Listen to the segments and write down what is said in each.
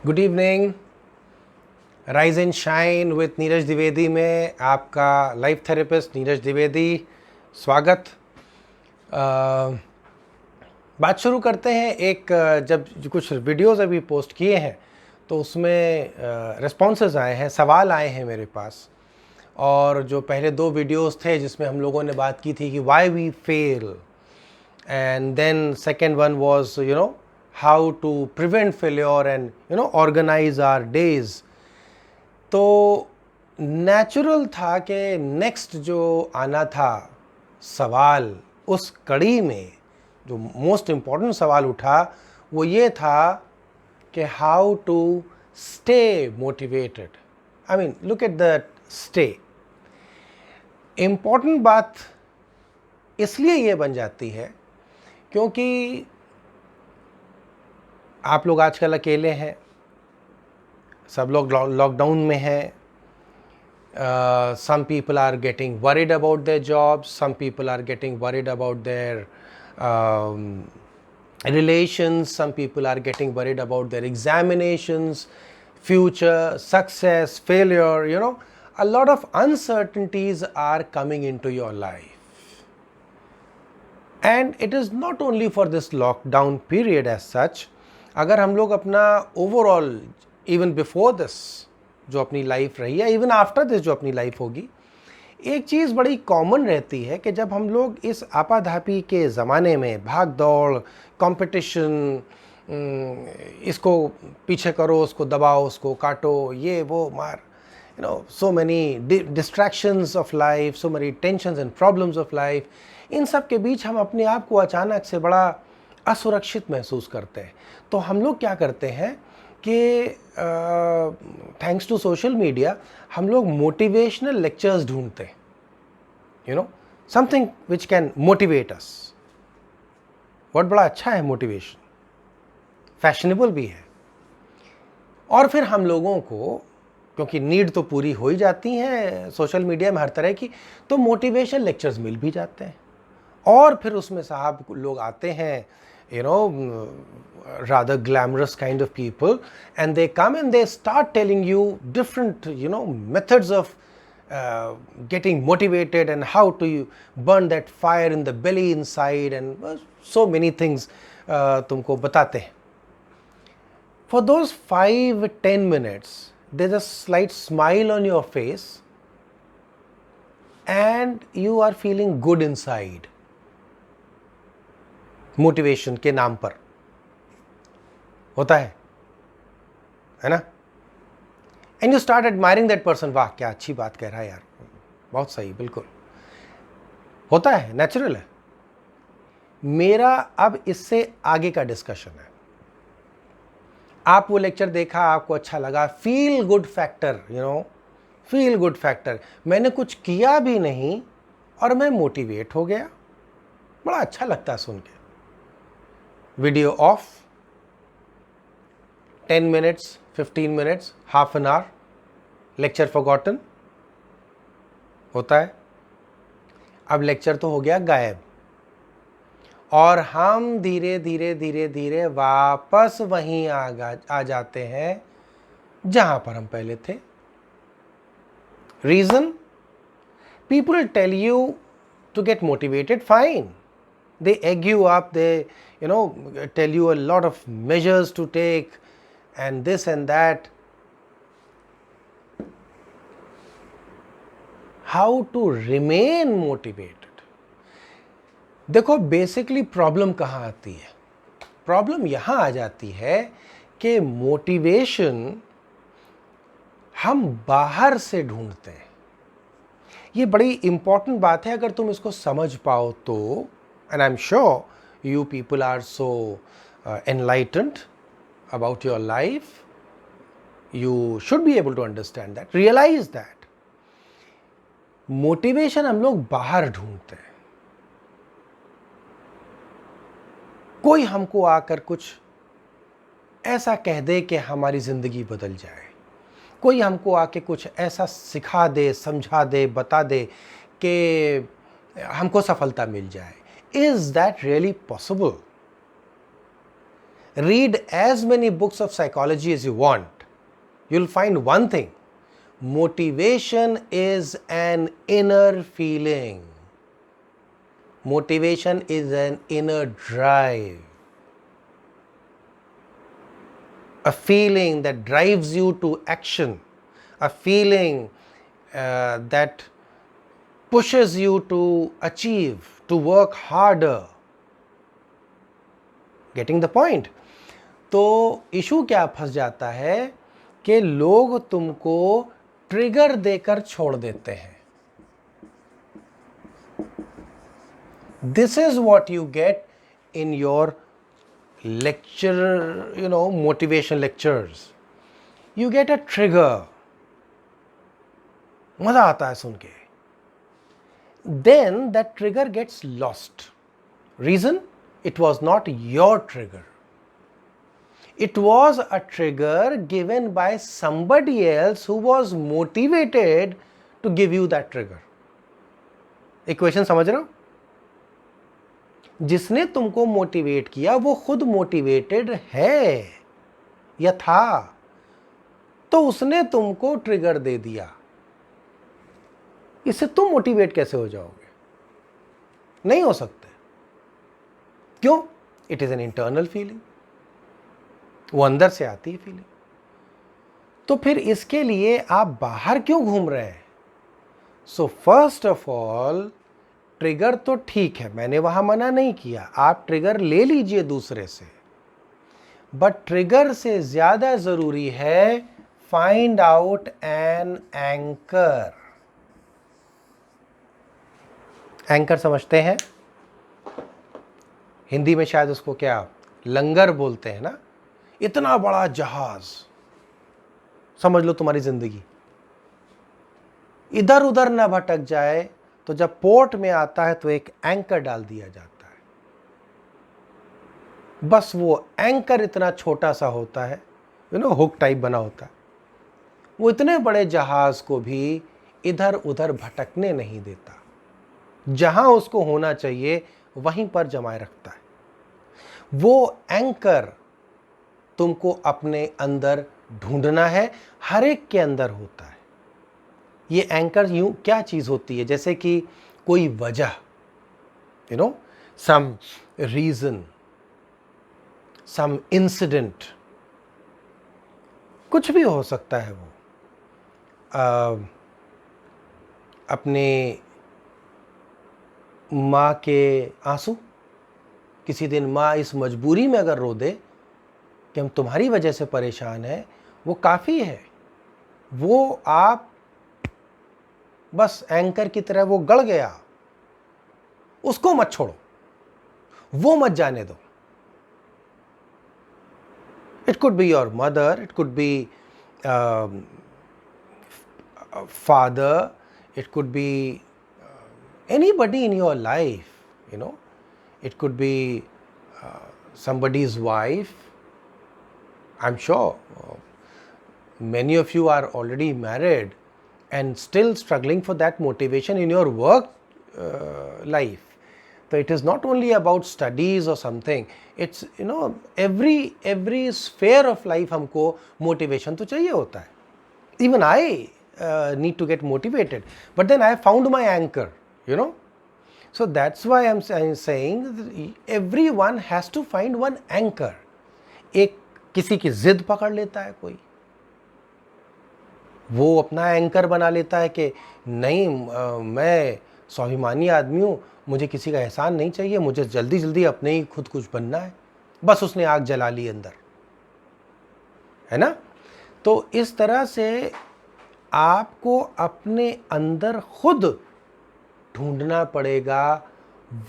Good evening. Rise and shine with Neeraj Dwivedi में आपका life therapist Neeraj Dwivedi स्वागत। बात शुरू करते हैं। जब कुछ वीडियोस अभी पोस्ट किए हैं तो उसमें रिस्पॉन्सेज आए हैं, सवाल आए हैं मेरे पास। और जो पहले 2 वीडियोस थे जिसमें हम लोगों ने बात की थी कि why we fail, and then second one was how to prevent failure and organize our days। तो नेचुरल था कि नेक्स्ट जो आना था सवाल, उस कड़ी में जो मोस्ट इम्पॉर्टेंट सवाल उठा वो ये था कि how to stay motivated. I mean look at the stay. Important बात इसलिए ये बन जाती है क्योंकि आप लोग आजकल अकेले हैं, सब लोग लॉकडाउन में हैं। Some people are getting worried about their jobs, some people are getting worried about their relations, some people are getting worried about their examinations, future, success, failure. A lot of uncertainties are coming into your life. And it is not only for this lockdown period as such। अगर हम लोग अपना overall even before this जो अपनी life रही है, even after this जो अपनी लाइफ होगी, एक चीज़ बड़ी कॉमन रहती है कि जब हम लोग इस आपाधापी के ज़माने में भाग दौड़, कंपटीशन, इसको पीछे करो, उसको दबाओ, उसको काटो, ये वो मार, so many distractions of life, so many tensions and problems of life, इन सब के बीच हम अपने आप को अचानक से बड़ा असुरक्षित महसूस करते हैं। तो हम लोग क्या करते हैं कि थैंक्स टू सोशल मीडिया हम लोग मोटिवेशनल लेक्चर्स ढूंढते हैं, समथिंग विच कैन मोटिवेट अस। बहुत बड़ा अच्छा है मोटिवेशन, फैशनेबल भी है। और फिर हम लोगों को, क्योंकि नीड तो पूरी हो ही जाती है सोशल मीडिया में हर तरह की, तो मोटिवेशन लेक्चर्स मिल भी जाते हैं। और फिर उसमें साहब लोग आते हैं, rather glamorous kind of people, and they come and they start telling you different methods of getting motivated and how to burn that fire in the belly inside, and so many things तुमको बताते हैं। For those 5-10 minutes there's a slight smile on your face and you are feeling good inside, motivation के नाम पर होता है ना। And you start admiring that person, वाह क्या अच्छी बात कह रहा है यार, बहुत सही, बिल्कुल होता है, नेचुरल है। मेरा अब इससे आगे का डिस्कशन है। आप वो लेक्चर देखा, आपको अच्छा लगा, feel good factor, feel good factor, मैंने कुछ किया भी नहीं और मैं मोटिवेट हो गया, बड़ा अच्छा लगता है सुन के। Video of, 10 minutes, 15 minutes, half an hour, lecture forgotten होता है। अब लेक्चर तो हो गया गायब और हम धीरे धीरे धीरे धीरे वापस वहीं आ जाते हैं जहां पर हम पहले थे। Reason, people tell you to get motivated, fine, they egg you up, they tell you a lot of measures to take and this and that. How to remain motivated? देखो बेसिकली प्रॉब्लम कहाँ आती है? Problem यहाँ आ जाती है कि motivation हम बाहर से ढूंढते हैं। ये बड़ी इंपॉर्टेंट बात है, अगर तुम इसको समझ पाओ तो। And I'm sure you people are so enlightened about your life. You should be able to understand that, realize that. Motivation हम लोग बाहर ढूंढते हैं। कोई हमको आकर कुछ ऐसा कह दे कि हमारी जिंदगी बदल जाए, कोई हमको आके कुछ ऐसा सिखा दे, समझा दे, बता दे कि हमको सफलता मिल जाए। Is that really possible? read as many books of psychology as you want, you'll find one thing: motivation is an inner feeling. Motivation is an inner drive, a feeling that drives you to action, a feeling that pushes you to achieve, to work harder. Getting the point? तो issue क्या फंस जाता है कि लोग तुमको trigger देकर छोड़ देते हैं. This is what you get in your lecture, motivation lectures. You get a trigger. मजा आता है सुन के. Then that trigger gets lost. Reason? It was not your trigger. It was a trigger given by somebody else who was motivated to give you that trigger. Equation समझ रहे हो? जिसने तुमको motivate किया वो खुद मोटिवेटेड है या था, तो उसने तुमको ट्रिगर दे दिया. इससे तुम मोटिवेट कैसे हो जाओगे? नहीं हो सकते. क्यों? It is an internal feeling. वो अंदर से आती है फीलिंग. तो फिर इसके लिए आप बाहर क्यों घूम रहे हैं? So first of all, trigger तो ठीक है, मैंने वहां मना नहीं किया, आप ट्रिगर ले लीजिए दूसरे से, बट ट्रिगर से ज्यादा जरूरी है find out an anchor. Anchor समझते हैं? हिंदी में शायद उसको क्या लंगर बोलते हैं ना. इतना बड़ा जहाज समझ लो तुम्हारी जिंदगी, इधर उधर ना भटक जाए, तो जब पोर्ट में आता है तो एक एंकर डाल दिया जाता है. बस वो एंकर इतना छोटा सा होता है, हुक टाइप बना होता है. वो इतने बड़े जहाज को भी इधर उधर भटकने नहीं देता. जहां उसको होना चाहिए वहीं पर जमाए रखता है. वो एंकर तुमको अपने अंदर ढूंढना है. हर एक के अंदर होता है. ये एंकर यूं क्या चीज होती है? जैसे कि कोई वजह, सम रीजन, सम इंसिडेंट, कुछ भी हो सकता है. वो अपने माँ के आंसू, किसी दिन माँ इस मजबूरी में अगर रो दे कि हम तुम्हारी वजह से परेशान हैं, वो काफ़ी है. वो आप बस एंकर की तरह वो गड़ गया, उसको मत छोड़ो, वो मत जाने दो. It could be your mother, it could be father, it could be anybody in your life, it could be somebody's wife. I'm sure many of you are already married and still struggling for that motivation in your work life. So it is not only about studies or something, it's every sphere of life हमको motivation तो चाहिए होता है. Even I need to get motivated, but then I found my anchor. So that's why I'm saying that everyone has to find one anchor. एक किसी की जिद पकड़ लेता है कोई, वो अपना एंकर बना लेता है कि नहीं, मैं स्वाभिमानी आदमी हूँ, मुझे किसी का एहसान नहीं चाहिए, मुझे जल्दी जल्दी अपने ही खुद कुछ बनना है. बस उसने आग जला ली अंदर, है ना. तो इस तरह से आपको अपने अंदर खुद ढूंढना पड़ेगा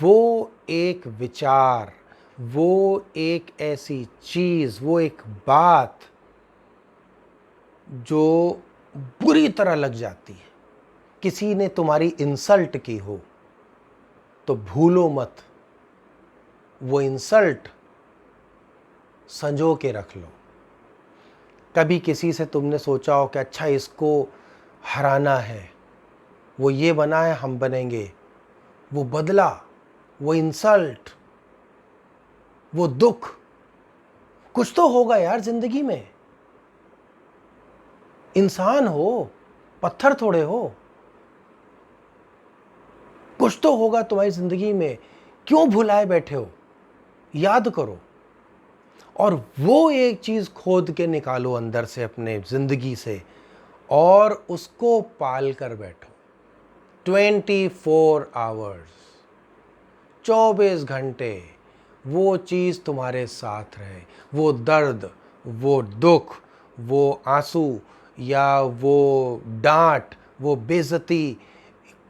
वो एक विचार, वो एक ऐसी चीज, वो एक बात जो बुरी तरह लग जाती है. किसी ने तुम्हारी इंसल्ट की हो तो भूलो मत, वो इंसल्ट संजो के रख लो. कभी किसी से तुमने सोचा हो कि अच्छा इसको हराना है, वो ये बना है हम बनेंगे, वो बदला, वो इंसल्ट, वो दुख, कुछ तो होगा यार जिंदगी में, इंसान हो, पत्थर थोड़े हो, कुछ तो होगा तुम्हारी जिंदगी में, क्यों भुलाए बैठे हो, याद करो और वो एक चीज खोद के निकालो अंदर से अपने जिंदगी से और उसको पाल कर बैठो 24 आवर्स, 24 घंटे वो चीज तुम्हारे साथ रहे, वो दर्द, वो दुख, वो आंसू या वो डांट, वो बेइज्जती,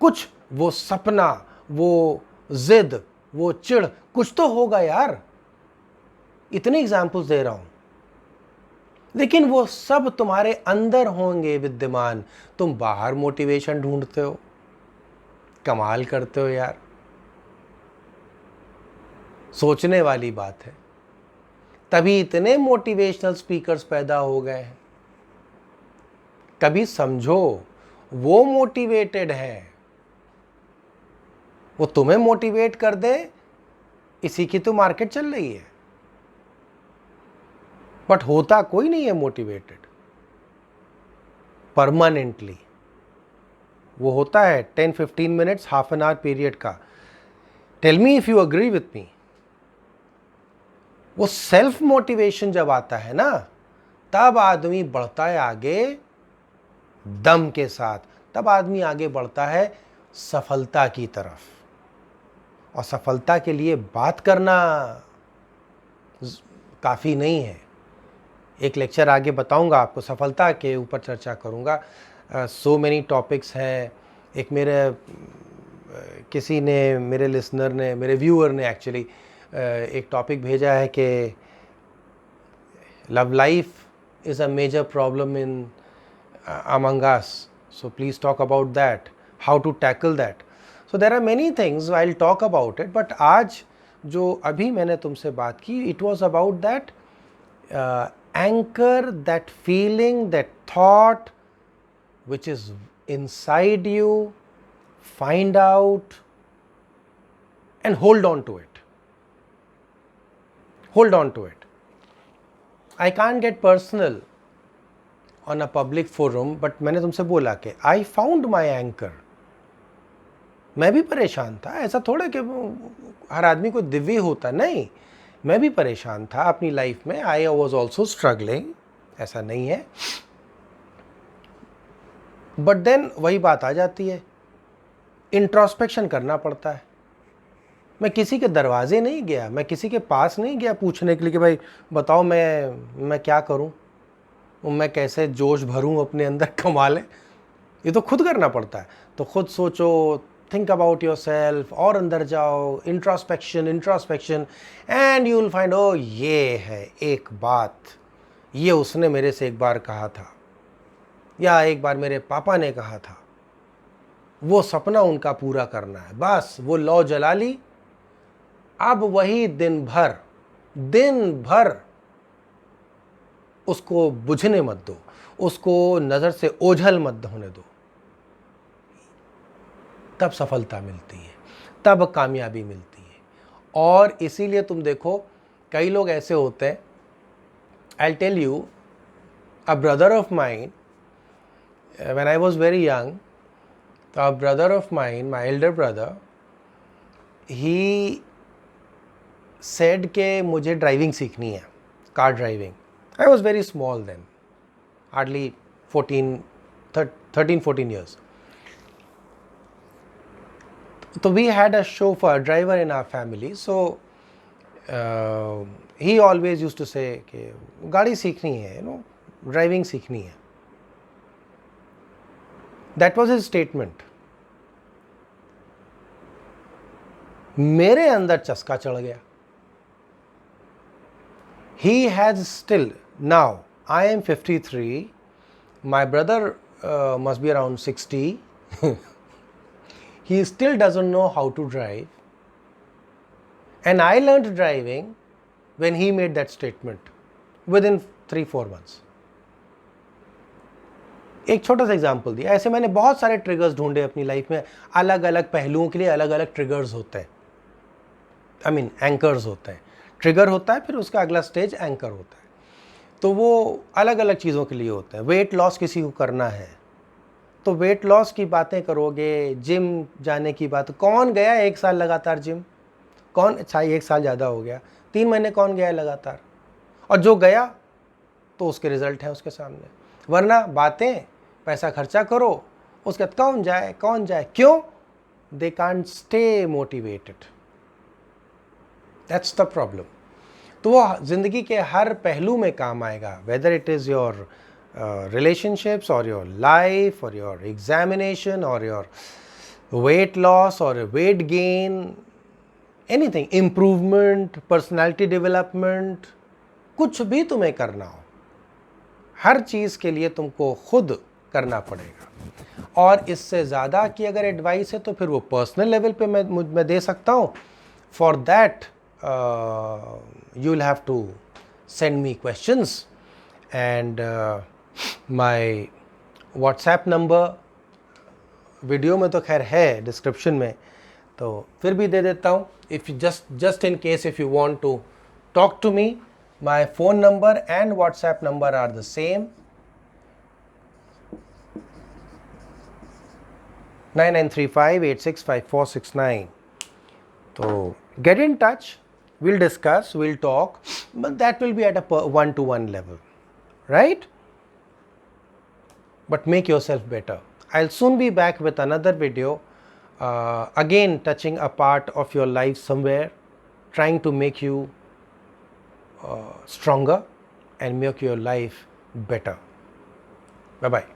कुछ, वो सपना, वो जिद, वो चिढ़, कुछ तो होगा यार। इतने एग्जाम्पल्स दे रहा हूं, लेकिन वो सब तुम्हारे अंदर होंगे विद्यमान। तुम बाहर मोटिवेशन ढूंढते हो, कमाल करते हो यार, सोचने वाली बात है। तभी इतने मोटिवेशनल स्पीकर्स पैदा हो गए हैं। कभी समझो, वो मोटिवेटेड है, वो तुम्हें मोटिवेट कर दे, इसी की तो मार्केट चल रही है। बट होता कोई नहीं है मोटिवेटेड परमानेंटली। वो होता है 10-15 minutes, half an hour period का। Tell me if you agree with me. वो सेल्फ मोटिवेशन जब आता है ना, तब आदमी बढ़ता है आगे दम के साथ, तब आदमी आगे बढ़ता है सफलता की तरफ। और सफलता के लिए बात करना काफ़ी नहीं है। एक लेक्चर आगे बताऊंगा आपको, सफलता के ऊपर चर्चा करूंगा। सो मेनी टॉपिक्स हैं। एक मेरे किसी ने, मेरे लिसनर ने, मेरे व्यूअर ने एक्चुअली एक टॉपिक भेजा है कि love life is a major problem in among us, so please talk about that, how to tackle that. So there are many things I'll talk about it, but आज जो अभी मैंने तुमसे बात की, it was about that anchor, that feeling, that thought which is inside you, find out and hold on to it. Hold on to it. I can't get personal on a public forum, but मैंने तुमसे बोला कि I found my anchor. मैं भी परेशान था, ऐसा थोड़ा कि हर आदमी को दिव्य होता, नहीं, मैं भी परेशान था अपनी लाइफ में। I was also struggling, ऐसा नहीं है। बट देन वही बात आ जाती है, इंट्रोस्पेक्शन करना पड़ता है। मैं किसी के दरवाजे नहीं गया, मैं किसी के पास नहीं गया पूछने के लिए कि भाई बताओ मैं क्या करूं, मैं कैसे जोश भरूं अपने अंदर, कमा लें। ये तो खुद करना पड़ता है। तो खुद सोचो, थिंक अबाउट योर सेल्फ, और अंदर जाओ, introspection and you will find, ओ ये है एक बात, ये उसने मेरे से एक बार कहा था, या एक बार मेरे पापा ने कहा था, वो सपना उनका पूरा करना है। बस वो लौ जला ली, अब वही दिन भर उसको बुझने मत दो, उसको नज़र से ओझल मत होने दो। तब सफलता मिलती है, तब कामयाबी मिलती है। और इसीलिए तुम देखो, कई लोग ऐसे होते हैं, I will tell you, a brother of mine, when I was very young, a brother of mine, my elder brother, he said के मुझे ड्राइविंग सीखनी है, car driving. I was very small then, hardly 13-14 years. So we had a chauffeur, driver in our family. So he always used to say कि गाड़ी सीखनी है, driving सीखनी है. That was his statement. मेरे अंदर चस्का चढ़ गया. He has still, now I am 53, my brother must be around 60. He still doesn't know how to drive, and I learned driving when he made that statement within 3-4 months. एक छोटा सा example दिया। ऐसे मैंने बहुत सारे ट्रिगर्स ढूंढे अपनी लाइफ में, अलग अलग पहलुओं के लिए अलग अलग ट्रिगर्स होते हैं, आई मीन एंकर्स होते हैं। ट्रिगर होता है, फिर उसका अगला स्टेज एंकर होता है। तो वो अलग अलग चीज़ों के लिए होते हैं। वेट लॉस किसी को करना है तो वेट लॉस की बातें करोगे, जिम जाने की बात, कौन गया 1 साल लगातार जिम? कौन, अच्छा 1 साल ज़्यादा हो गया, 3 महीने कौन गया लगातार? और जो गया तो उसके रिजल्ट हैं उसके सामने। वरना बातें, पैसा खर्चा करो, उसके बाद कौन जाए, क्यों? They can't stay motivated, that's the problem. तो वो ज़िंदगी के हर पहलू में काम आएगा, whether it is your relationships or your life or your examination or your weight loss or weight gain, anything, improvement, personality development, कुछ भी तुम्हें करना हो, हर चीज़ के लिए तुमको खुद करना पड़ेगा। और इससे ज़्यादा की अगर एडवाइस है तो फिर वो पर्सनल लेवल पे मैं दे सकता हूँ। For that you will have to send me questions and my WhatsApp number video में तो खैर है डिस्क्रिप्शन में, तो फिर भी दे देता हूँ। If just in case if you want to talk to me, my phone number and WhatsApp number are the same, 9935865469. So get in touch, we'll discuss, we'll talk, but that will be at a one-to-one level, right? But make yourself better. I'll soon be back with another video, again touching a part of your life somewhere, trying to make you stronger and make your life better. Bye bye.